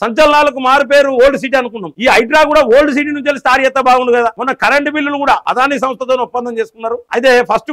సంచలనాలకు మారు పేరు old city అనుకున్నాం. ఈ హైడ్రా కూడా ఓల్డ్ సిటీ నుంచి స్టార్ట్ చేస్తే బాగుండు కదా. మొన్న కరెంటు బిల్లులు కూడా అదాని సంస్థతో ఒప్పందం చేసుకున్నారు. అయితే ఫస్ట్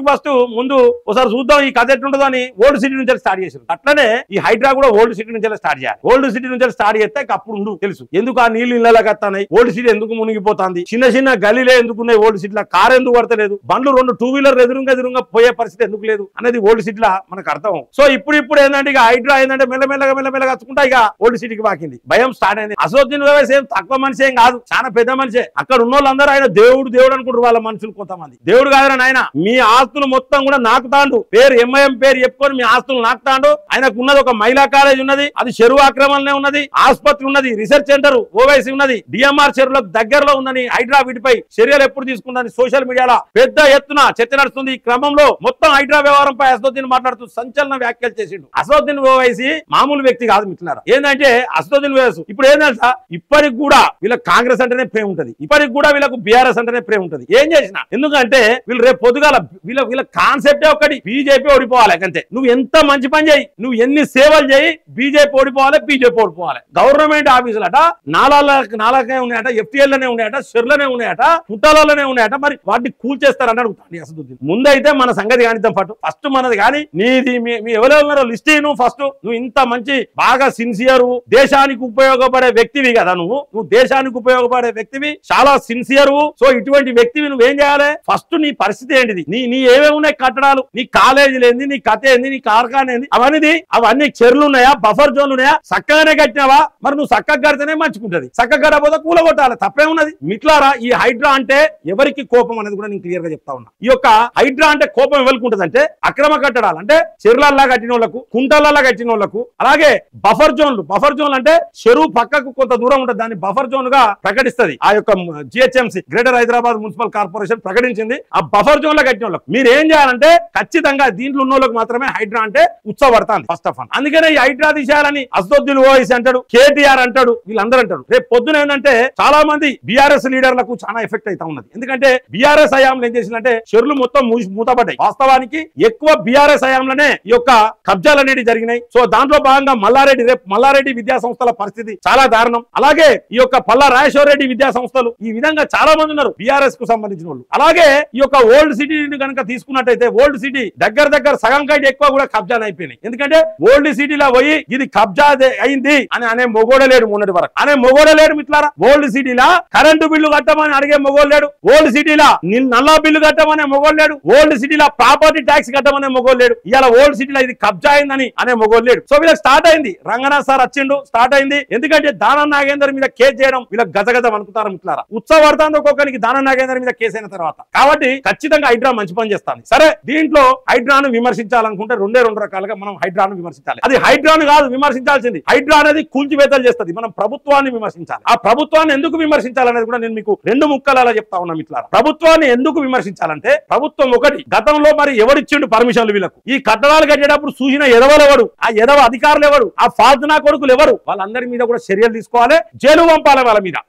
ముందు ఒకసారి చూద్దాం ఈ కథ ఎట్లుంటుందో అని ఓల్డ్ సిటీ నుంచి స్టార్ట్ చేశారు. అట్లనే ఈ హైడ్రా కూడా ఓల్డ్ సిటీ నుంచి స్టార్ట్ చేయాలి. ఓల్డ్ సిటీ నుంచి స్టార్ట్ చేస్తే అప్పుడు ఉండు తెలుసు ఎందుకు ఆ నీళ్లు ఇళ్ళకి వస్తాయి, ఓల్డ్ సిటీ ఎందుకు మునిగిపోతుంది, చిన్న చిన్న గలీలే ఎందుకున్నాయి, ఓల్డ్ సిటీలో కార్ ఎందుకు పడతలేదు, బండ్లు 2 టూ వీలర్ ఎదురుగా పోయే పరిస్థితి ఎందుకు లేదు అనేది ఓల్డ్ సిటీలో మనకు అర్థం. సో ఇప్పుడు ఏంటంటే ఇక హైడ్రా ఏంటంటే మెల్లమెల్లగా వచ్చుకుంటా ఇక ఓల్డ్ సిటీకి బాకింది. భయం స్టార్ట్ అయింది. అసదుద్దీన్ ఓవైసీ ఏం తక్కువ మనిషి ఏం కాదు, చాలా పెద్ద మనిషే. అక్కడ ఉన్న వాళ్ళందరూ ఆయన దేవుడు అనుకుంటారు. వాళ్ళ మనుషులు కొంతమంది దేవుడు కాదని ఆయన మీ ఆస్తులు మొత్తం కూడా నాకుతాండు, పేరు ఎంఐఎం పేరు చెప్పుకొని మీ ఆస్తులు నాకుతాండు. ఆయనకు ఉన్నది ఒక మహిళా కాలేజ్ ఉన్నది, అది చెరువు ఆక్రమణనే ఉన్నది, ఆసుపత్రి ఉన్నది, రీసెర్చ్ సెంటర్ ఓవైసీ ఉన్నది, డిఎంఆర్ చెరువులకు దగ్గరలో ఉందని హైడ్రా వీటిపై చర్యలు ఎప్పుడు తీసుకుందని సోషల్ మీడియాలో పెద్ద ఎత్తున చర్చ నడుస్తుంది. ఈ క్రమంలో మొత్తం హైడ్రా వ్యవహారంపై అసదుద్దీన్ మాట్లాడుతూ సంచలన వ్యాఖ్యలు చేసిండు. అసదుద్దీన్ ఓవైసీ మామూలు వ్యక్తి కాదు మిత్రులారా. ఏంటంటే అసదుద్దీన్ ఓవైసీ ఇప్పుడు ఏంటంటే ఇప్పటికి కూడా వీళ్ళకి కాంగ్రెస్ అంటేనే ప్రేమ ఉంటది, ఇప్పటికి కూడా వీళ్ళకు బీఆర్ఎస్ అంటేనే ప్రేమ ఉంటది. ఏం చేసినా ఎందుకంటే వీళ్ళు రేపు పొద్దుగాల వీళ్ళ కాన్సెప్టే ఒకటి, బీజేపీ ఓడిపోవాలి అంతే. నువ్వు ఎంత మంచి పని చేయి, నువ్వు ఎన్ని సేవలు చేయి, బీజేపీ ఓడిపోవాలి, బీజేపీ ఓడిపోవాలి. గవర్నమెంట్ ఆఫీసులట నాలుగే ఉన్నాయట, FTL లోనే ఉన్నాయట, షెర్లనే ఉన్నాయట, పుట్టాలలోనే ఉన్నాయట, మరి వాటిని కూల్చేస్తారని అడుగుతాను అసదుద్దీన్. ముందైతే మన సంగతి కానిద్దాం, ఫస్ట్ మనది కానీ నీది మీ ఎవరెవరో లిస్ట్ నువ్వు ఫస్ట్. నువ్వు ఇంత మంచి బాగా సిన్సియర్, దేశానికి ఉపయోగపడే వ్యక్తివి కదా, నువ్వు దేశానికి ఉపయోగపడే వ్యక్తివి, చాలా సిన్సియర్. సో ఇటువంటి వ్యక్తివి నువ్వేం చేయాలి, ఫస్ట్ నీ పరిస్థితి ఏంటిది, నీ ఏమేమి ఉన్నాయి కట్టడాలు, నీ కాలేజీలు ఏంది, నీ కథ ఏంది, నీ కార్ఖానా ఏంది, అవన్నీ చెరువులు ఉన్నాయా, బఫర్ జోన్లు ఉన్నాయా, చక్కగానే కట్టినావా, మరి నువ్వు చక్కగా కడితేనే మంచుకుంటది, చక్కగా కట్టకపోతే కూలగొట్టాలి, తప్పేమున్నది. మిట్లారా ఈ హైడ్రా అంటే ఎవరికి కోపం అనేది కూడా నేను క్లియర్ గా చెప్తా ఉన్నా. ఈ యొక్క హైడ్రా అంటే కోపం ఎవరికి ఉంటుంది అంటే అక్రమ కట్టడాలు అంటే చెరువులల్లా కట్టిన వాళ్ళకు, కుంటలల్లా కట్టిన వాళ్ళకు, అలాగే బఫర్ జోన్లు అంటే చెరువు పక్కకు కొంత దూరం ఉంటుంది, దాన్ని బఫర్ జోన్ గా ప్రకటిస్తుంది ఆ యొక్క GHMC greater Hyderabad municipal corporation ప్రకటించింది. ఆ బఫర్ జోన్ లో కట్టిన వాళ్ళకు మీరు ఏం చేయాలంటే ఖచ్చితంగా దీంట్లో ఉన్న వాళ్ళకి మాత్రమే హైడ్రా అంటే ఉత్సవపడతాను ఫస్ట్ ఆఫ్ ఆల్. అందుకనే ఈ హైడ్రా తీసేయాలని అసదుద్దీన్ ఓవైసీ అంటాడు, కేటీఆర్ అంటాడు, వీళ్ళందరూ అంటారు. రేపు పొద్దున ఏంటంటే చాలా మంది బీఆర్ఎస్ లీడర్లకు చాలా ఎఫెక్ట్ అవుతా ఉన్నది. ఎందుకంటే బీఆర్ఎస్ హయాంలో ఏం చేసిందంటే చెరువులు మొత్తం మూతపడ్డాయి. వాస్తవానికి ఎక్కువ బీఆర్ఎస్ హయాంలోనే ఈ యొక్క కబ్జాలు అనేవి జరిగినాయి. సో దాంట్లో భాగంగా మల్లారెడ్డి విద్యా సంస్థల పరిస్థితి చాలా దారుణం. అలాగే ఈ యొక్క పల్లా రాజేశ్వర రెడ్డి విద్యా సంస్థలు, ఈ విధంగా చాలా మంది ఉన్నారు బీఆర్ఎస్ కు సంబంధించిన వాళ్ళు. అలాగే ఈ యొక్క ఓల్డ్ సిటీని కనుక తీసుకున్నట్టయితే ఓల్డ్ సిటీ దగ్గర సగం కంటే ఎక్కువ కూడా కబ్జాలు అయిపోయినాయి. ఎందుకంటే ఓల్డ్ సిటీలో పోయి ఇది కబ్జా అయింది అని అనే మొగోడలేడు, మొన్నటి వరకు అనే మొగోడలేడు మిత్రులారా. ఓల్డ్ సిటీలా కరెంటు బిల్లు కట్టమని అడిగే మొగోలేడు, ఓల్డ్ సిటీలా నల్లా బిల్లు కట్టమనే మొగోలేడు, ఓల్డ్ సిటీలా ప్రాపర్టీ ట్యాక్స్ కట్టమనే మొగోలేడు. ఇవాళ ఓల్డ్ సిటీలో ఇది కబ్జా అయిందని అనే మొగోలేడు. సో వీళ్ళకి స్టార్ట్ అయింది, రంగనాథ్ సార్ వచ్చిండు, స్టార్ట్ అయింది. ఎందుకంటే దానం నాగేందర్ మీద కేసు చేయడం వీళ్ళకి గజగజ అనుకుంటారు మిత్రులారా. ఉత్సవార్థాన్ని ఒక్కొక్కరికి దానం నాగేందర్ మీద కేసు అయిన తర్వాత కాబట్టి ఖచ్చితంగా హైడ్రా మంచి పని చేస్తాను. సరే దీంట్లో హైడ్రాను విమర్శించాలనుకుంటే రెండు రకాలుగా మనం హైడ్రాను విమర్శించాలి. అది హైడ్రాను కాదు విమర్శించాల్సింది, హైడ్రా అనేది కూల్చివేతలు చేస్తుంది. మనం ప్రభుత్వాన్ని విమర్శించాలి. ఆ ప్రభుత్వాన్ని ఎందుకు విమర్శించాలనేది కూడా నేను మీకు 2 ముక్కలు చెప్తా ఉన్నా మిత్రులారా. ప్రభుత్వాన్ని ఎందుకు విమర్శించాలంటే ప్రభుత్వం ఒకటి గతంలో మరి ఎవరిచ్చిండు పర్మిషన్లు వీళ్ళకు, ఈ కట్టడాలు కట్టేటప్పుడు చూసిన ఎదవలెవడు, ఆ ఎదవ అధికారులు ఎవరు, ఆ ఫాల్తునా కొడుకులు ఎవరు, వాళ్ళందరి మీద కూడా చర్యలు తీసుకోవాలి, జైలు పంపాలి వాళ్ళ మీద.